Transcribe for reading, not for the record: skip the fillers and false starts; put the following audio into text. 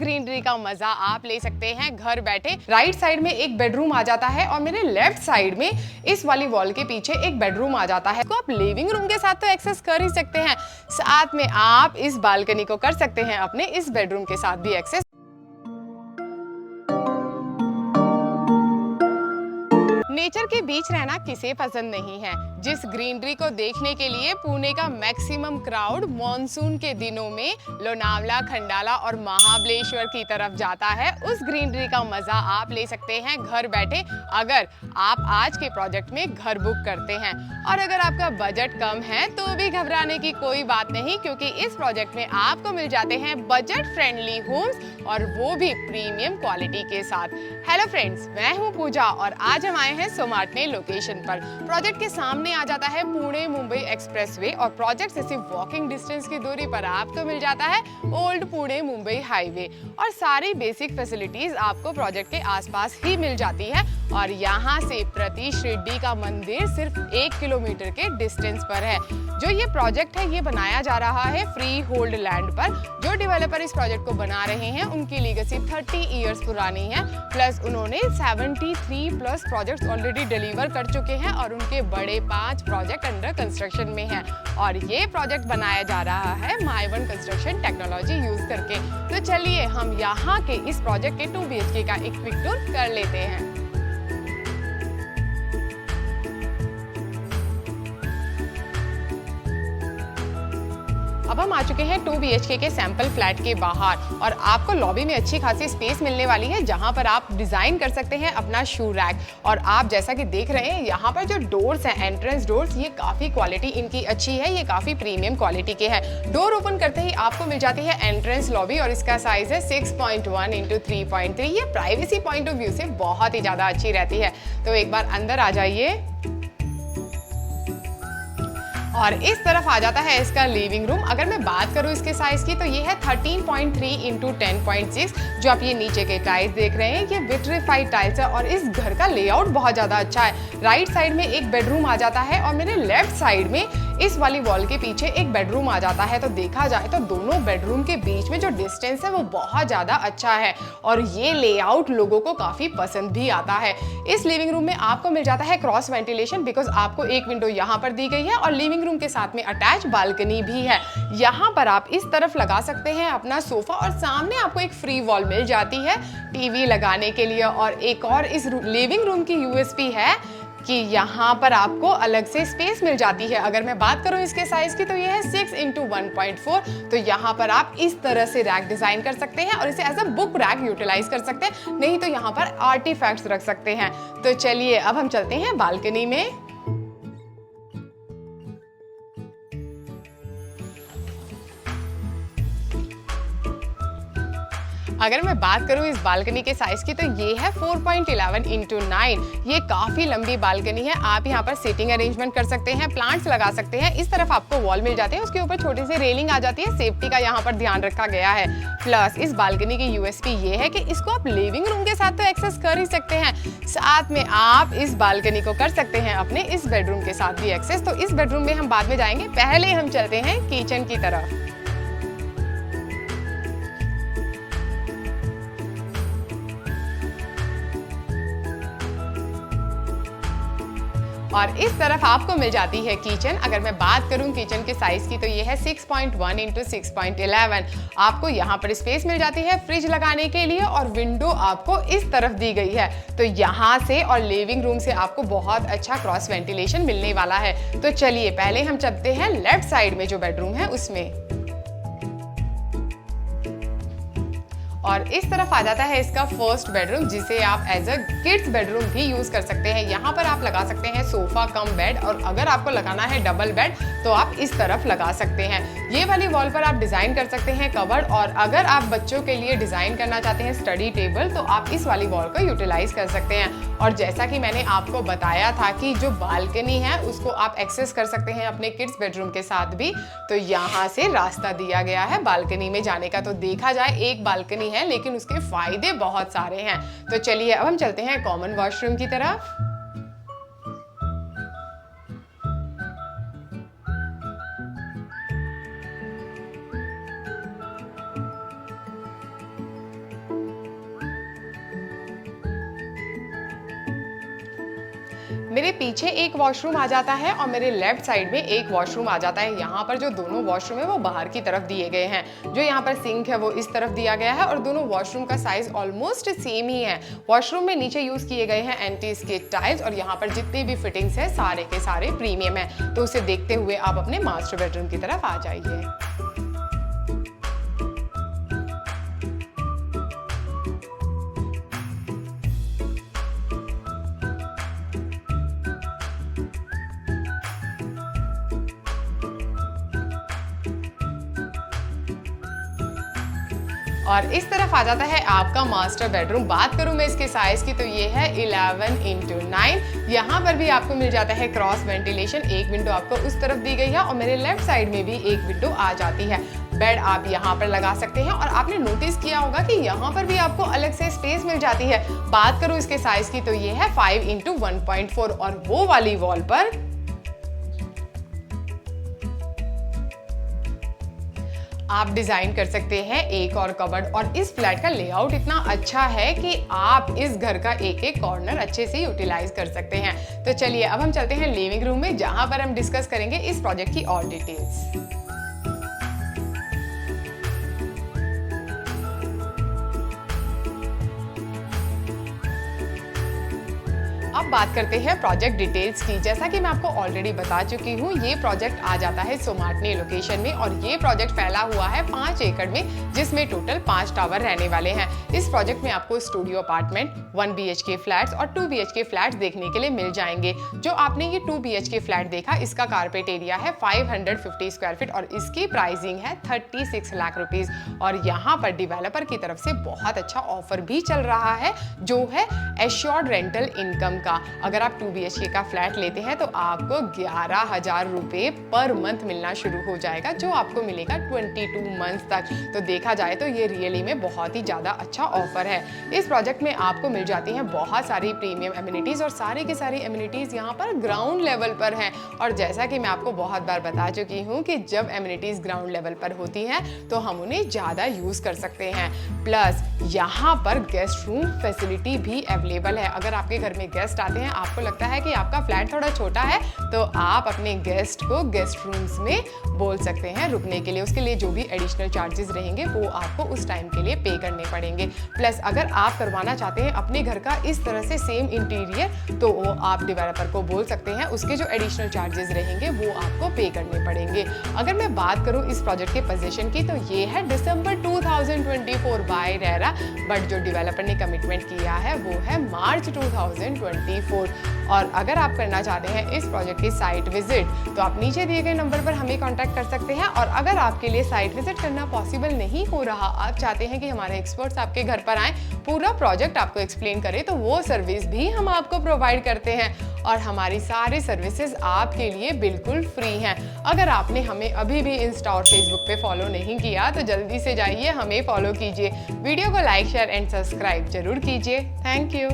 Greenery का मजा आप ले सकते हैं घर बैठे। राइट साइड में एक बेडरूम आ जाता है और मेरे लेफ्ट साइड में इस वाली वॉल के पीछे एक बेडरूम आ जाता है। इसको आप लिविंग रूम के साथ तो एक्सेस कर ही सकते हैं, साथ में आप इस बालकनी को कर सकते हैं अपने इस बेडरूम के साथ भी एक्सेस। नेचर के बीच रहना किसे पसंद नहीं है। जिस ग्रीनरी को देखने के लिए पुणे का मैक्सिमम क्राउड मॉनसून के दिनों में लोनावला, खंडाला और महाबलेश्वर की तरफ जाता है, उस ग्रीनरी का मजा आप ले सकते हैं घर बैठे अगर आप आज के प्रोजेक्ट में घर बुक करते हैं। और अगर आपका बजट कम है तो भी घबराने की कोई बात नहीं, क्योंकि इस प्रोजेक्ट में आपको मिल जाते हैं बजट फ्रेंडली होम्स और वो भी प्रीमियम क्वालिटी के साथ। हेलो फ्रेंड्स, मैं हूं पूजा और आज हम आए हैं सोमाटणे लोकेशन पर। प्रोजेक्ट के सामने आ जाता है पुणे मुंबई एक्सप्रेसवे और प्रोजेक्ट से सिर्फ वॉकिंग डिस्टेंस की दूरी पर आपको मिल जाता है ओल्ड पुणे मुंबई हाईवे और सारी बेसिक फैसिलिटीज आपको प्रोजेक्ट के आसपास ही मिल जाती है। और यहाँ से प्रति शिरडी का मंदिर सिर्फ 1 किलोमीटर के डिस्टेंस पर है। जो ये प्रोजेक्ट है ये बनाया जा रहा है फ्री होल्ड लैंड पर। जो डेवलपर इस प्रोजेक्ट को बना रहे हैं उनकी लीगेसी 30 इयर्स पुरानी है, प्लस उन्होंने 73 प्लस प्रोजेक्ट्स ऑलरेडी डिलीवर कर चुके हैं और उनके बड़े 5 प्रोजेक्ट अंडर कंस्ट्रक्शन में हैं। और ये प्रोजेक्ट बनाया जा रहा है माइवन कंस्ट्रक्शन टेक्नोलॉजी यूज करके। तो चलिए हम यहाँ के इस प्रोजेक्ट के 2 BHK का एक क्विक टूर कर लेते हैं। अब हम आ चुके हैं 2 BHK के सैंपल फ्लैट के बाहर और आपको लॉबी में अच्छी खासी स्पेस मिलने वाली है जहां पर आप डिजाइन कर सकते हैं अपना शू रैक। और आप जैसा कि देख रहे हैं यहाँ पर जो डोर्स हैं, एंट्रेंस डोर्स, ये काफी क्वालिटी इनकी अच्छी है, ये काफी प्रीमियम क्वालिटी के हैं। डोर ओपन करते ही आपको मिल जाती है एंट्रेंस लॉबी और इसका साइज है 6.1 × 3.3। ये प्राइवेसी पॉइंट ऑफ व्यू से बहुत ही ज्यादा अच्छी रहती है। तो एक बार अंदर आ जाइए और इस तरफ आ जाता है इसका लिविंग रूम। अगर मैं बात करूं इसके साइज की तो ये है 13.3 × 10.6। जो आप ये नीचे के टाइल्स देख रहे हैं ये विट्रीफाइड टाइल्स है और इस घर का लेआउट बहुत ज्यादा अच्छा है। राइट साइड में एक बेडरूम आ जाता है और मेरे लेफ्ट साइड में इस वाली वॉल के पीछे एक बेडरूम आ जाता है। तो देखा जाए तो दोनों बेडरूम के बीच में जो डिस्टेंस है वो बहुत ज्यादा अच्छा है और ये लेआउट लोगों को काफी पसंद भी आता है। इस लिविंग रूम में आपको मिल जाता है क्रॉस वेंटिलेशन, बिकॉज आपको एक विंडो यहाँ पर दी गई है और लिविंग रूम के साथ में अटैच बालकनी भी है। यहाँ पर आप इस तरफ लगा सकते हैं अपना सोफा और सामने आपको एक फ्री वॉल मिल जाती है टीवी लगाने के लिए। और एक और इस लिविंग रूम की यूएसपी है कि यहाँ पर आपको अलग से स्पेस मिल जाती है। अगर मैं बात करूँ इसके साइज की तो ये है 6 × 1.4। तो यहाँ पर आप इस तरह से रैक डिजाइन कर सकते हैं और इसे as a book rack utilize कर सकते हैं, नहीं तो यहाँ पर आर्टिफैक्ट्स रख सकते हैं। तो चलिए अब हम चलते हैं बालकनी में। अगर मैं बात करूं इस बालकनी के साइज की तो ये है 4.11 × 9। ये काफी लंबी बालकनी है। आप यहाँ पर सीटिंग अरेंजमेंट कर सकते हैं, प्लांट्स लगा सकते हैं। इस तरफ आपको वॉल मिल जाते हैं, उसके ऊपर छोटी सी रेलिंग आ जाती है, सेफ्टी का यहाँ पर ध्यान रखा गया है। प्लस इस बालकनी की यूएसपी ये है कि इसको आप लिविंग रूम के साथ तो एक्सेस कर ही सकते हैं, साथ में आप इस बालकनी को कर सकते हैं अपने इस बेडरूम के साथ भी एक्सेस। तो इस बेडरूम में हम बाद में जाएंगे, पहले हम चलते हैं किचन की तरफ। और इस तरफ आपको मिल जाती है किचन। अगर मैं बात करूं किचन के साइज की तो ये है 6.1 × 6.11। आपको यहाँ पर स्पेस मिल जाती है फ्रिज लगाने के लिए और विंडो आपको इस तरफ दी गई है। तो यहाँ से और लिविंग रूम से आपको बहुत अच्छा क्रॉस वेंटिलेशन मिलने वाला है। तो चलिए पहले हम चलते हैं लेफ्ट साइड में जो बेडरूम है उसमें। और इस तरफ आ जाता है इसका फर्स्ट बेडरूम, जिसे आप एज अ किड्स बेडरूम भी यूज कर सकते हैं। यहाँ पर आप लगा सकते हैं सोफा कम बेड, और अगर आपको लगाना है डबल बेड तो आप इस तरफ लगा सकते हैं। ये वाली वॉल पर आप डिजाइन कर सकते हैं कबर्ड, और अगर आप बच्चों के लिए डिजाइन करना चाहते हैं स्टडी टेबल तो आप इस वाली वॉल को यूटिलाइज कर सकते हैं। और जैसा कि मैंने आपको बताया था कि जो बालकनी है उसको आप एक्सेस कर सकते हैं अपने किड्स बेडरूम के साथ भी, तो यहाँ से रास्ता दिया गया है बालकनी में जाने का। तो देखा जाए एक बालकनी है लेकिन उसके फायदे बहुत सारे हैं। तो चलिए अब हम चलते हैं कॉमन वॉशरूम की तरफ। मेरे पीछे एक वॉशरूम आ जाता है और मेरे लेफ्ट साइड में एक वॉशरूम आ जाता है। यहाँ पर जो दोनों वॉशरूम है वो बाहर की तरफ दिए गए हैं। जो यहाँ पर सिंक है वो इस तरफ दिया गया है और दोनों वॉशरूम का साइज ऑलमोस्ट सेम ही है। वॉशरूम में नीचे यूज किए गए हैं एंटी स्किड टाइल्स और यहाँ पर जितने भी फिटिंग्स है सारे के सारे प्रीमियम है। तो उसे देखते हुए आप अपने मास्टर बेडरूम की तरफ आ जाइए। और इस तरफ आ जाता है आपका मास्टर बेडरूम। बात करूं मैं इसके साइज की तो ये है 11x9। यहाँ पर भी आपको मिल जाता है क्रॉस वेंटिलेशन। एक विंडो आपको उस तरफ दी गई है और मेरे लेफ्ट साइड में भी एक विंडो आ जाती है। बेड आप यहाँ पर लगा सकते हैं और आपने नोटिस किया होगा कि यहाँ पर भी आपको अलग से स्पेस मिल जाती है। बात करूं इसके साइज की तो ये है 5x1.4 और वो वाली वॉल पर आप डिजाइन कर सकते हैं एक और कबर्ड। और इस फ्लैट का लेआउट इतना अच्छा है कि आप इस घर का एक एक कॉर्नर अच्छे से यूटिलाइज कर सकते हैं। तो चलिए अब हम चलते हैं लिविंग रूम में, जहां पर हम डिस्कस करेंगे इस प्रोजेक्ट की और डिटेल्स। अब बात करते हैं प्रोजेक्ट डिटेल्स की। जैसा कि मैं आपको ऑलरेडी बता चुकी हूँ, ये प्रोजेक्ट आ जाता है सोमाटनी लोकेशन में और ये प्रोजेक्ट फैला हुआ है 5 एकड़ में, जिसमें टोटल 5 टावर रहने वाले हैं। इस प्रोजेक्ट में आपको स्टूडियो अपार्टमेंट, 1 BHK फ्लैट्स और 2 BHK फ्लैट्स देखने के लिए मिल जाएंगे। जो आपने ये 2 BHK फ्लैट देखा, इसका कारपेट एरिया है 550 स्क्वायर फीट और इसकी प्राइसिंग है 36 लाख रुपीज। और यहाँ पर डिवेलपर की तरफ से बहुत अच्छा ऑफर भी चल रहा है, जो है एश्योर्ड रेंटल इनकम का। अगर आप 2 BHK का फ्लैट लेते हैं तो आपको 11,000 रुपए पर मंथ मिलना शुरू हो जाएगा, जो आपको मिलेगा 22 मंथ तक। तो देखा जाए तो ये रियली में बहुत ही ज्यादा अच्छा ऑफर है। इस प्रोजेक्ट में आपको मिल जाती हैं बहुत सारी प्रीमियम एमिनिटीज और सारी की सारी एमिनिटीज यहाँ पर ग्राउंड लेवल पर हैं। और जैसा कि मैं आपको बहुत बार बता चुकी हूँ कि जब एमिनिटीज ग्राउंड लेवल पर होती हैं तो हम उन्हें ज्यादा यूज कर सकते हैं। प्लस यहाँ पर गेस्ट रूम फैसिलिटी भी अवेलेबल है। अगर आपके घर में गेस्ट आते हैं, आपको लगता है कि आपका फ्लैट थोड़ा छोटा है, तो आप अपने गेस्ट को गेस्ट रूम्स में बोल सकते हैं रुकने के लिए। उसके लिए जो भी एडिशनल चार्जेस रहेंगे वो आपको उस टाइम के लिए पे करने पड़ेंगे। प्लस अगर आप करवाना चाहते हैं अपने घर का इस तरह से सेम इंटीरियर, तो वो आप डेवलपर को बोल सकते हैं। उसके जो एडिशनल चार्जेस रहेंगे वो आपको पे करने पड़ेंगे। अगर मैं बात करूं इस प्रोजेक्ट के पोजीशन की, तो ये है दिसंबर 2024 बाय रेरा, बट जो डेवलपर ने कमिटमेंट किया है वो है मार्च 2024। और अगर आप करना चाहते हैं इस प्रोजेक्ट की साइट विजिट, तो आप नीचे दिए गए नंबर पर हमें कांटेक्ट कर सकते हैं। और अगर आपके लिए साइट विजिट करना पॉसिबल नहीं हो रहा, आप चाहते हैं कि हमारे एक्सपर्ट्स आपके घर पर आएं, पूरा प्रोजेक्ट आपको एक्सप्लेन करें, तो वो सर्विस भी हम आपको प्रोवाइड करते हैं। और हमारी सारी सर्विसेज आपके लिए बिल्कुल फ्री हैं। अगर आपने हमें अभी भी इंस्टा और फेसबुक पे फॉलो नहीं किया, तो जल्दी से जाइए हमें फॉलो कीजिए। वीडियो को लाइक, शेयर एंड सब्सक्राइब जरूर कीजिए। Thank you.